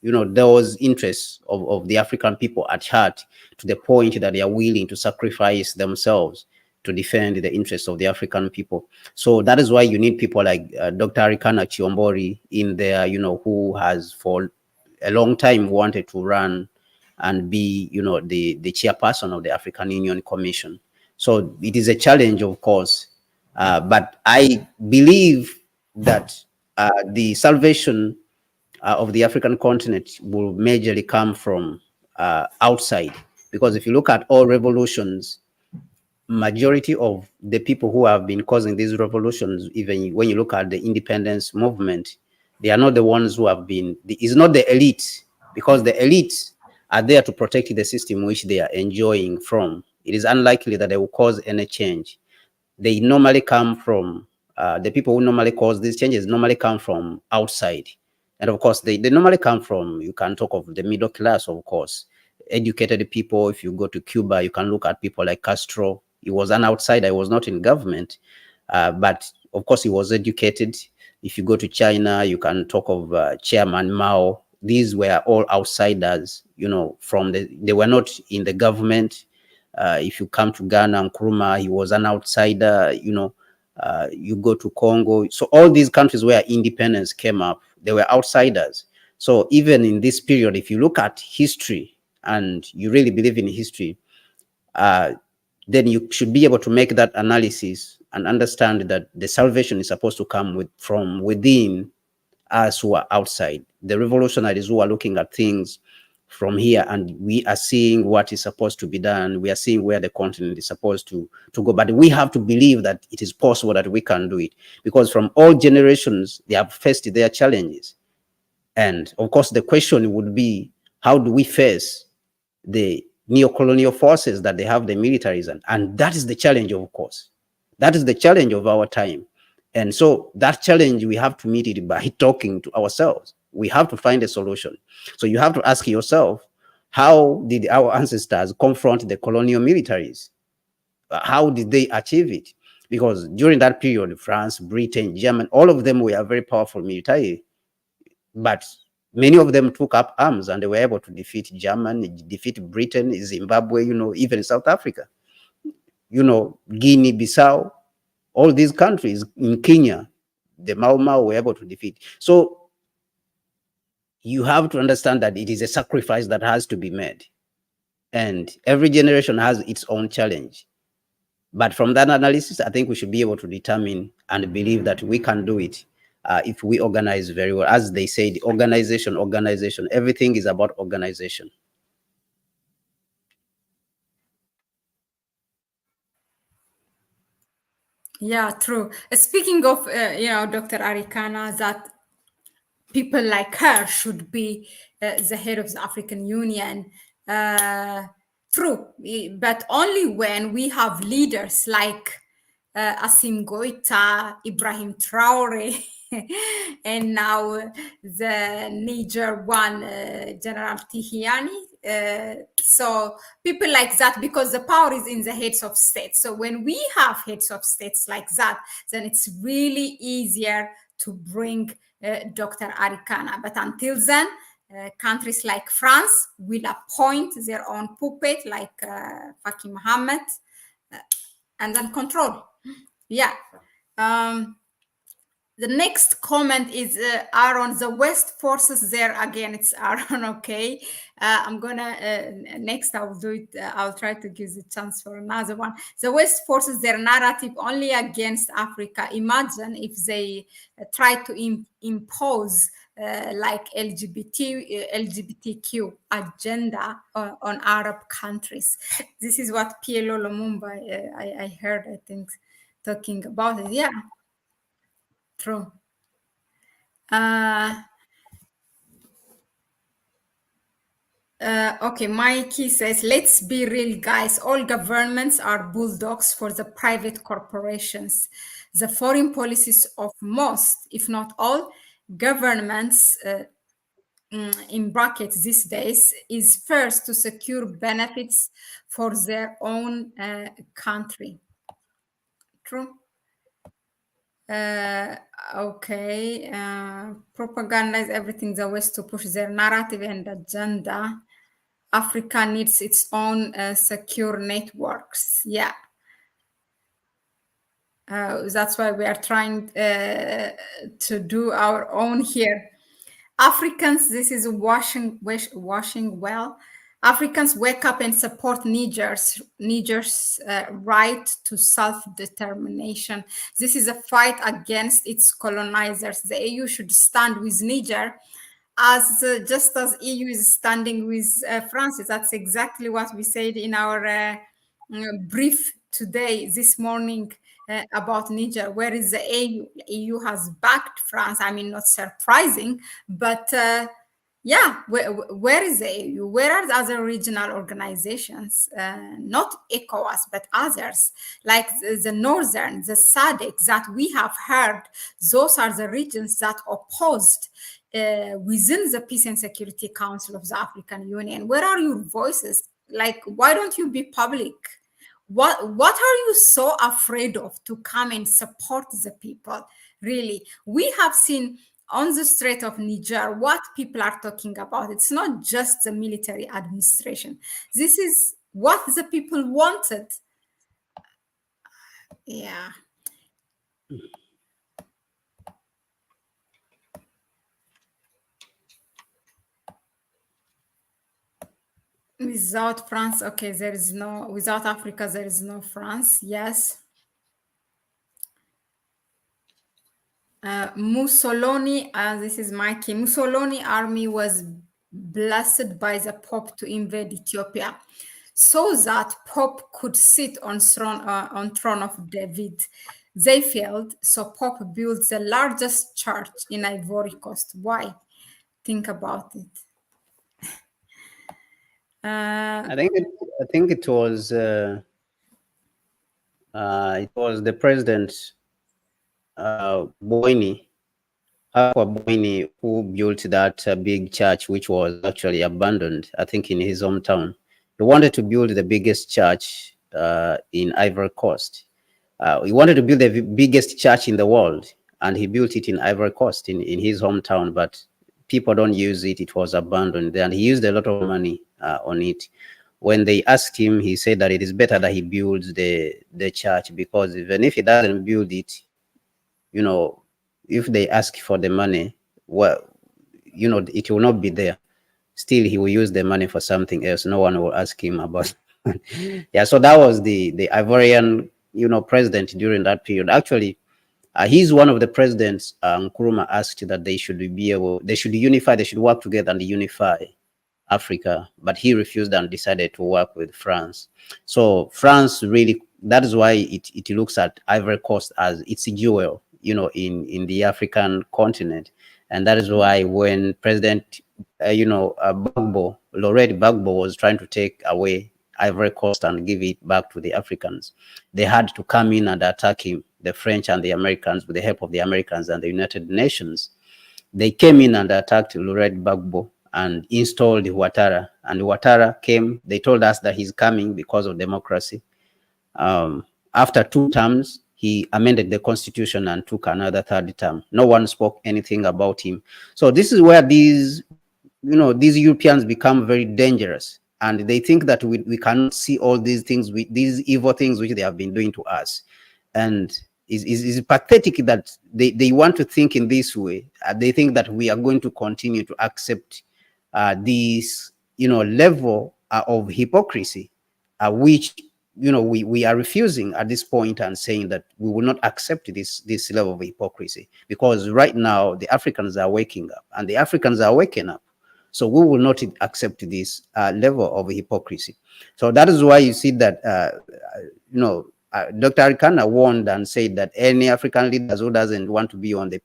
you know, those interests of the African people at heart to the point that they are willing to sacrifice themselves to defend the interests of the African people. So that is why you need people like Dr. Arikana Chiombori in there, you know, who has for a long time wanted to run and be, you know, the chairperson of the African Union Commission. So it is a challenge, of course, but I believe that the salvation of the African continent will majorly come from outside, because if you look at all revolutions, majority of the people who have been causing these revolutions, even when you look at the independence movement, they are not the ones who have been, it's not the elite, because the elites are there to protect the system which they are enjoying from. It is unlikely that they will cause any change. They normally come from, the people who normally cause these changes normally come from outside. And of course, they normally come from, you can talk of the middle class, of course, educated people. If you go to Cuba, you can look at people like Castro. He was an outsider, he was not in government, but of course he was educated. If you go to China, you can talk of Chairman Mao. These were all outsiders, they were not in the government. If you come to Ghana, Nkrumah, he was an outsider, you go to Congo. So all these countries where independence came up, they were outsiders. So even in this period, if you look at history and you really believe in history, then you should be able to make that analysis and understand that the salvation is supposed to come from within us who are outside. The revolutionaries who are looking at things from here, and we are seeing what is supposed to be done. We are seeing where the continent is supposed to go. But we have to believe that it is possible that we can do it, because from all generations, they have faced their challenges. And of course, the question would be, how do we face the neo-colonial forces that they have, the militaries? And that is the challenge, of course. That is the challenge of our time. And so that challenge, we have to meet it by talking to ourselves. We have to find a solution. So you have to ask yourself, how did our ancestors confront the colonial militaries? How did they achieve it? Because during that period, France, Britain, Germany, all of them were very powerful military, but many of them took up arms and they were able to defeat Germany, defeat Britain, Zimbabwe, even South Africa, Guinea-Bissau, all these countries, in Kenya, the Mau Mau were able to defeat. So you have to understand that it is a sacrifice that has to be made. And every generation has its own challenge. But from that analysis, I think we should be able to determine and believe that we can do it if we organize very well. As they say, the organization, everything is about organization. Yeah, true. Speaking of, Dr. Arikana, that people like her should be the head of the African Union. True, but only when we have leaders like Asim Goita, Ibrahim Traore, and now the Niger one, General Tihiani. So people like that, because the power is in the heads of states. So when we have heads of states like that, then it's really easier to bring Dr. Arikana. But until then, countries like France will appoint their own puppet like Faki Mohammed and then control. Yeah. The next comment is Aaron, the West forces there again. It's Aaron, okay. I'm gonna, next I'll do it. I'll try to give the chance for another one. The West forces their narrative only against Africa. Imagine if they try to impose like LGBTQ agenda on Arab countries. This is what PLO Lumumba, I heard, I think, talking about it. Yeah. True. Okay, Mikey says, let's be real, guys. All governments are bulldogs for the private corporations. The foreign policies of most, if not all, governments, in brackets these days, is first to secure benefits for their own country. True. Okay, propaganda is everything the West to push their narrative and agenda. Africa needs its own secure networks. Yeah. That's why we are trying to do our own here. Africans, this is washing well. Africans wake up and support Niger's right to self-determination. This is a fight against its colonizers. The AU should stand with Niger as just as EU is standing with France. That's exactly what we said in our brief today, this morning, about Niger. Where is the AU? EU has backed France. I mean, not surprising, but yeah, where is the AU? Where are the other regional organizations? Not ECOWAS, but others, like the Northern, the SADC, that we have heard. Those are the regions that opposed within the Peace and Security Council of the African Union. Where are your voices? Like, why don't you be public? What are you so afraid of to come and support the people? Really, we have seen on the Strait of Niger what people are talking about. It's not just the military administration. This is what the people wanted. Yeah. Without France, okay, there is no, without Africa, there is no France. Yes. Mussolini, this is Mikey. Mussolini army was blessed by the Pope to invade Ethiopia, so that Pope could sit on throne of David. They failed, so Pope built the largest church in Ivory Coast. Why? Think about it. I think it was the president Boini who built that big church, which was actually abandoned, I think, in his hometown. He wanted to build the biggest church in Ivory Coast. He wanted to build the biggest church in the world, and he built it in Ivory Coast, in his hometown, but people don't use it. It was abandoned, and he used a lot of money on it. When they asked him, he said that it is better that he builds the church, because even if he doesn't build it, you know, if they ask for the money, well, you know, it will not be there. Still, he will use the money for something else. No one will ask him about. Yeah, so that was the Ivorian, you know, president during that period. Actually, he's one of the presidents Nkrumah asked that they should unify, they should work together and unify Africa, but he refused and decided to work with France. So France really, that is why it looks at Ivory Coast as its jewel, you know, in the African continent. And that is why when President, Laurent Gbagbo was trying to take away Ivory Coast and give it back to the Africans, they had to come in and attack him, the French and the Americans, with the help of the Americans and the United Nations. They came in and attacked Laurent Gbagbo and installed Ouattara. And Ouattara came, they told us that he's coming because of democracy. After 2 terms, he amended the constitution and took another 3rd term. No one spoke anything about him. So this is where these Europeans become very dangerous. And they think that we cannot see all these things, these evil things which they have been doing to us. And it's pathetic that they want to think in this way. They think that we are going to continue to accept this, level of hypocrisy, which, we are refusing at this point and saying that we will not accept this level of hypocrisy, because right now the Africans are waking up and the Africans are waking up. So we will not accept this level of hypocrisy. So that is why you see that, Dr. Arikana warned and said that any African leaders who doesn't want to be on the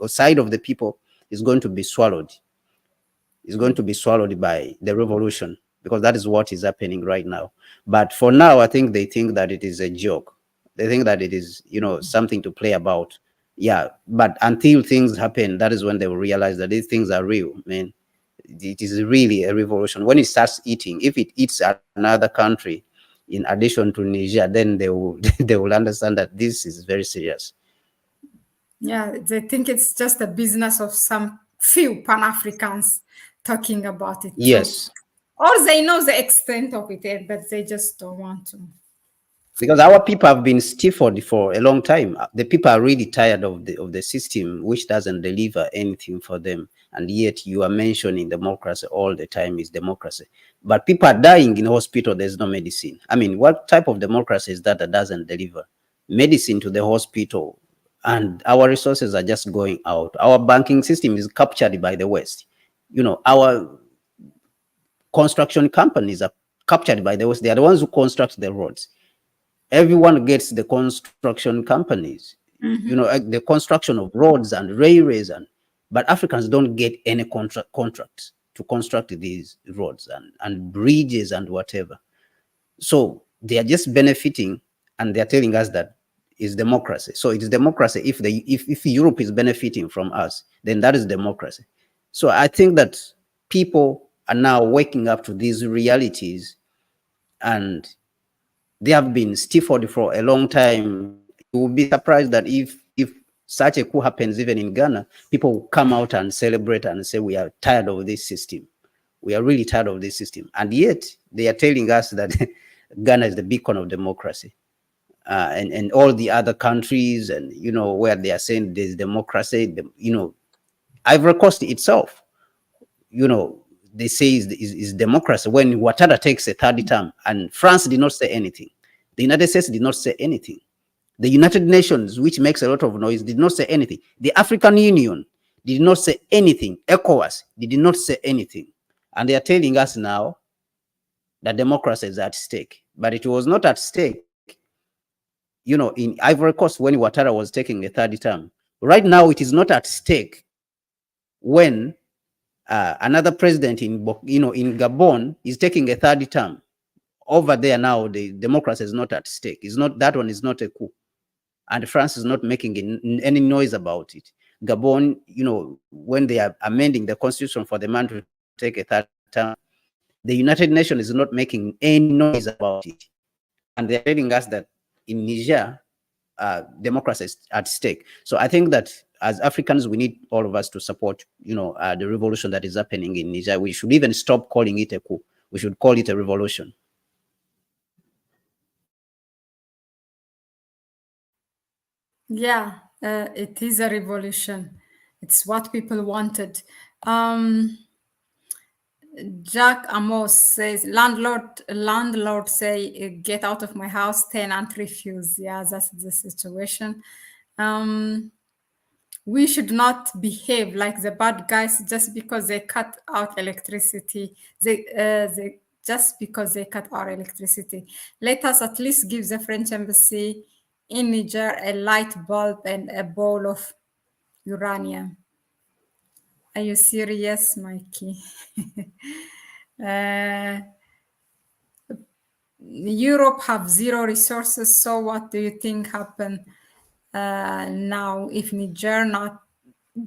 side of the people is going to be swallowed. Is going to be swallowed by the revolution, because that is what is happening right now. But for now, I think they think that it is a joke. They think that it is, something to play about. Yeah, but until things happen, that is when they will realize that these things are real, man. It is really a revolution. When it starts eating, if it eats another country in addition to Niger, then they will they will understand that this is very serious. Yeah, they think it's just a business of some few Pan-Africans talking about it. Yes. Too. Or they know the extent of it, but they just don't want to. Because our people have been stifled for a long time. The people are really tired of the system, which doesn't deliver anything for them. And yet you are mentioning democracy all the time is democracy. But people are dying in hospital, there's no medicine. I mean, what type of democracy is that doesn't deliver medicine to the hospital? And our resources are just going out. Our banking system is captured by the West. Our construction companies are captured by the West. They are the ones who construct the roads. Everyone gets the construction companies, the construction of roads and railways, but Africans don't get any contracts to construct these roads and bridges and whatever. So they are just benefiting, and they are telling us that it's democracy. So it is democracy. If Europe is benefiting from us, then that is democracy. So I think that people are now waking up to these realities, and they have been stifled for a long time. You will be surprised that if such a coup happens even in Ghana, people will come out and celebrate and say, we are tired of this system. We are really tired of this system. And yet they are telling us that Ghana is the beacon of democracy. And all the other countries, and, you know, where they are saying there's democracy, you know, Ivory Coast itself, you know, they say is democracy when Ouattara takes a third term, and France did not say anything. The United States did not say anything. The United Nations, which makes a lot of noise, did not say anything. The African Union did not say anything. ECOWAS did not say anything. And they are telling us now that democracy is at stake. But it was not at stake, you know, in Ivory Coast when Ouattara was taking a third term. Right now, it is not at stake when another president in, you know, in Gabon is taking a third term. Over there now, the democracy is not at stake. It's not, that one is not a coup. And France is not making any noise about it. Gabon, you know, when they are amending the constitution for the man to take a third term, the United Nations is not making any noise about it. And they're telling us that in Niger, democracy is at stake. So I think that as Africans, we need all of us to support, you know, the revolution that is happening in Niger. We should even stop calling it a coup. We should call it a revolution. Yeah, it is a revolution. It's what people wanted. Jack Amos says, landlord say, get out of my house, tenant refuse. Yeah, that's the situation. We should not behave like the bad guys just because they cut out electricity. Just because they cut our electricity. Let us at least give the French embassy in Niger a light bulb and a bowl of uranium. Are you serious, Mikey? Europe have zero resources, so what do you think happen now if Niger not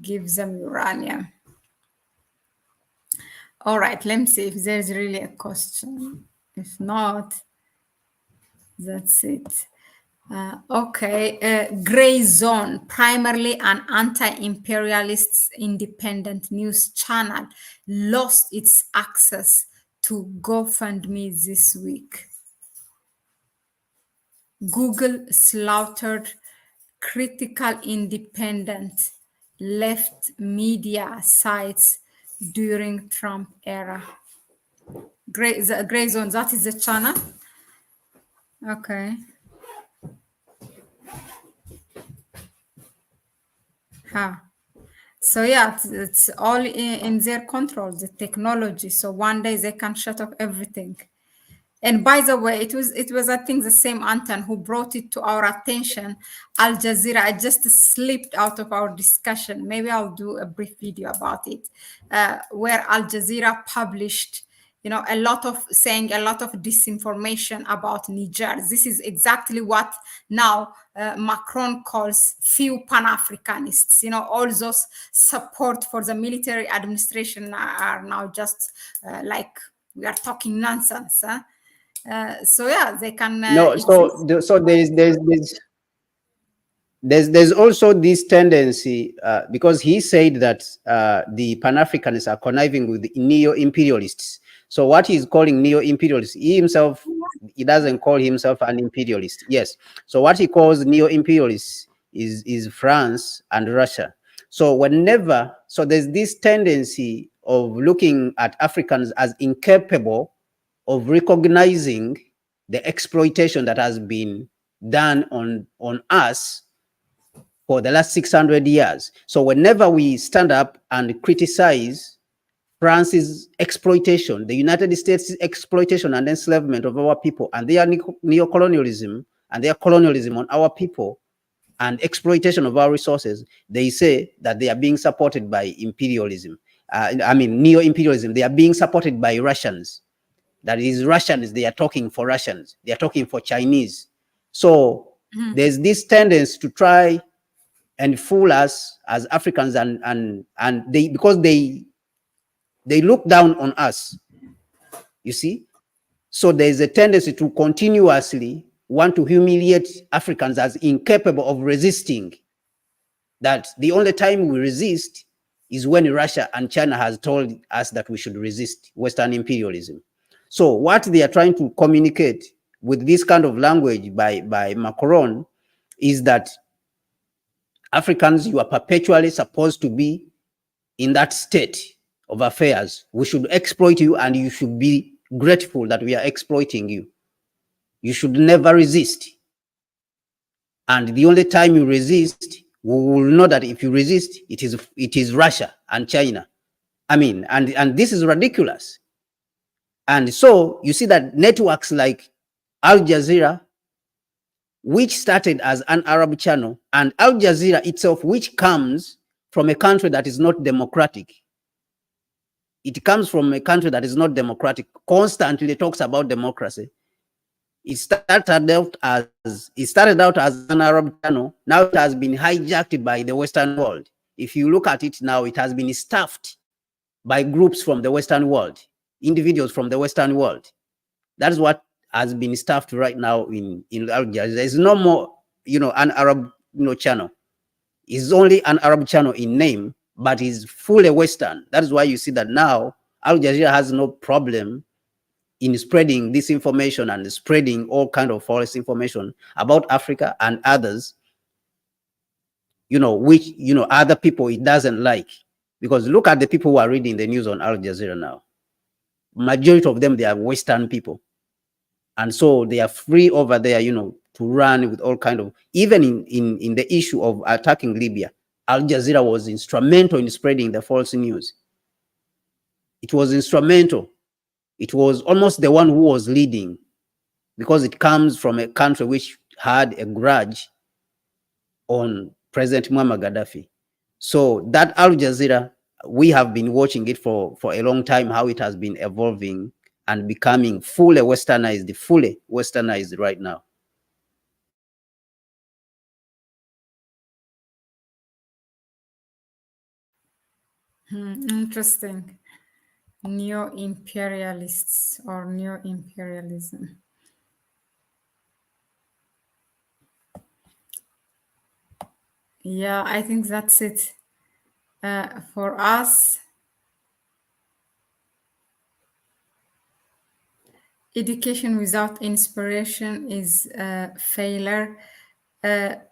gives them uranium? All right, let me see if there's really a question. If not, that's it. Okay, Gray Zone, primarily an anti-imperialist independent news channel, lost its access to GoFundMe this week. Google slaughtered critical independent left media sites during Trump era. Gray Zone, that is the channel? Okay. So yeah, it's all in their control, the technology. So one day they can shut off everything. And by the way, it was I think the same Anton who brought it to our attention. Al Jazeera. I just slipped out of our discussion. Maybe I'll do a brief video about it, where Al Jazeera published, you know, a lot of disinformation about Niger. This is exactly what now Macron calls few Pan-Africanists. You know, all those support for the military administration are now just like we are talking nonsense. Huh? So yeah, they can. No, so there's also this tendency because he said that the Pan-Africanists are conniving with the neo-imperialists. So what he's calling neo-imperialists, he himself, he doesn't call himself an imperialist. Yes. So what he calls neo-imperialists is France and Russia. So so there's this tendency of looking at Africans as incapable of recognizing the exploitation that has been done on us for the last 600 years. So whenever we stand up and criticize France's exploitation, the United States' exploitation and enslavement of our people, and their neocolonialism and their colonialism on our people, and exploitation of our resources, they say that they are being supported by imperialism. I mean, neo-imperialism. They are being supported by Russians. That is, Russians, they are talking for Russians. They are talking for Chinese. So there's this tendency to try and fool us as Africans, and they, because they look down on us, you see. So there's a tendency to continuously want to humiliate Africans as incapable of resisting that the only time we resist is when Russia and China has told us that we should resist Western imperialism. So what they are trying to communicate with this kind of language by Macron is that Africans, you are perpetually supposed to be in that state of affairs. We should exploit you, and you should be grateful that we are exploiting you. You should never resist. And the only time you resist, we will know that if you resist, it is Russia and China. I mean, and this is ridiculous. And so you see that networks like Al Jazeera, which started as an Arab channel, and Al Jazeera itself, which comes from a country that is not democratic. It comes from a country that is not democratic, constantly talks about democracy. It started out as an Arab channel. Now it has been hijacked by the Western world. If you look at it now, it has been staffed by groups from the Western world, individuals from the Western world. That is what has been staffed right now in Al Jazeera. There's no more, an Arab, channel. It's only an Arab channel in name, but is fully Western. That is why you see that now Al Jazeera has no problem in spreading this information and spreading all kind of false information about Africa and others, which, other people it doesn't like. Because look at the people who are reading the news on Al Jazeera now. Majority of them, they are Western people. And so they are free over there, to run with all kind of, even in the issue of attacking Libya, Al Jazeera was instrumental in spreading the false news. It was instrumental. It was almost the one who was leading, because it comes from a country which had a grudge on President Muammar Gaddafi. So that Al Jazeera, we have been watching it for a long time, how it has been evolving and becoming fully westernized right now. Interesting. Neo-imperialists or neo-imperialism. Yeah, I think that's it for us. Education without inspiration is a failure.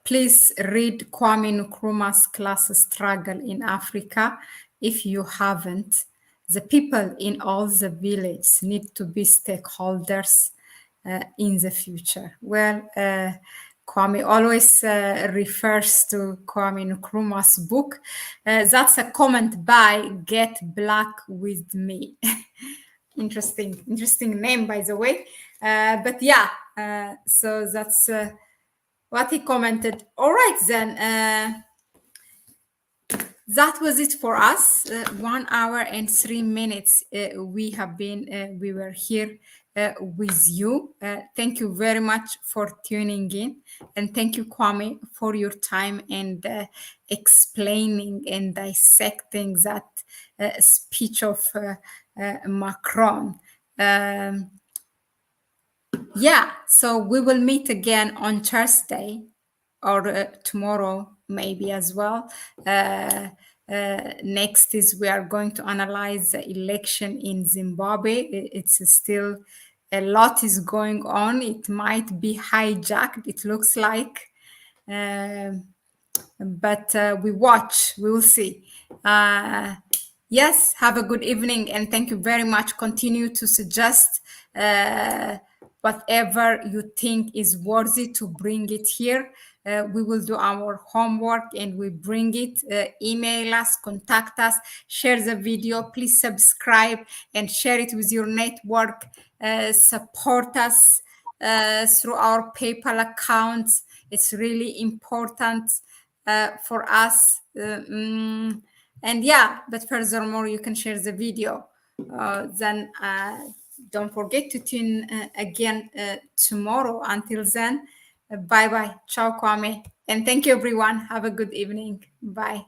Please read Kwame Nkrumah's Class Struggle in Africa if you haven't. The people in all the villages need to be stakeholders in the future. Well, Kwame always refers to Kwame Nkrumah's book. That's a comment by Get Black With Me. Interesting name, by the way. But yeah, so that's what he commented. All right, then. That was it for us. 1 hour and 3 minutes. We were here with you. Thank you very much for tuning in, and thank you, Kwame, for your time and explaining and dissecting that speech of Macron. Yeah, so we will meet again on Thursday or tomorrow maybe as well. Next is we are going to analyze the election in Zimbabwe. It's still a lot is going on. It might be hijacked, it looks like. But we watch, we will see. Yes, have a good evening, and thank you very much. Continue to suggest whatever you think is worthy to bring it here. We will do our homework and we bring it. Email us, contact us, share the video. Please subscribe and share it with your network. Support us through our PayPal accounts. It's really important for us. And yeah, but furthermore, you can share the video. Then don't forget to tune again tomorrow. Until then, bye-bye. Ciao, Kwame. And thank you, everyone. Have a good evening. Bye.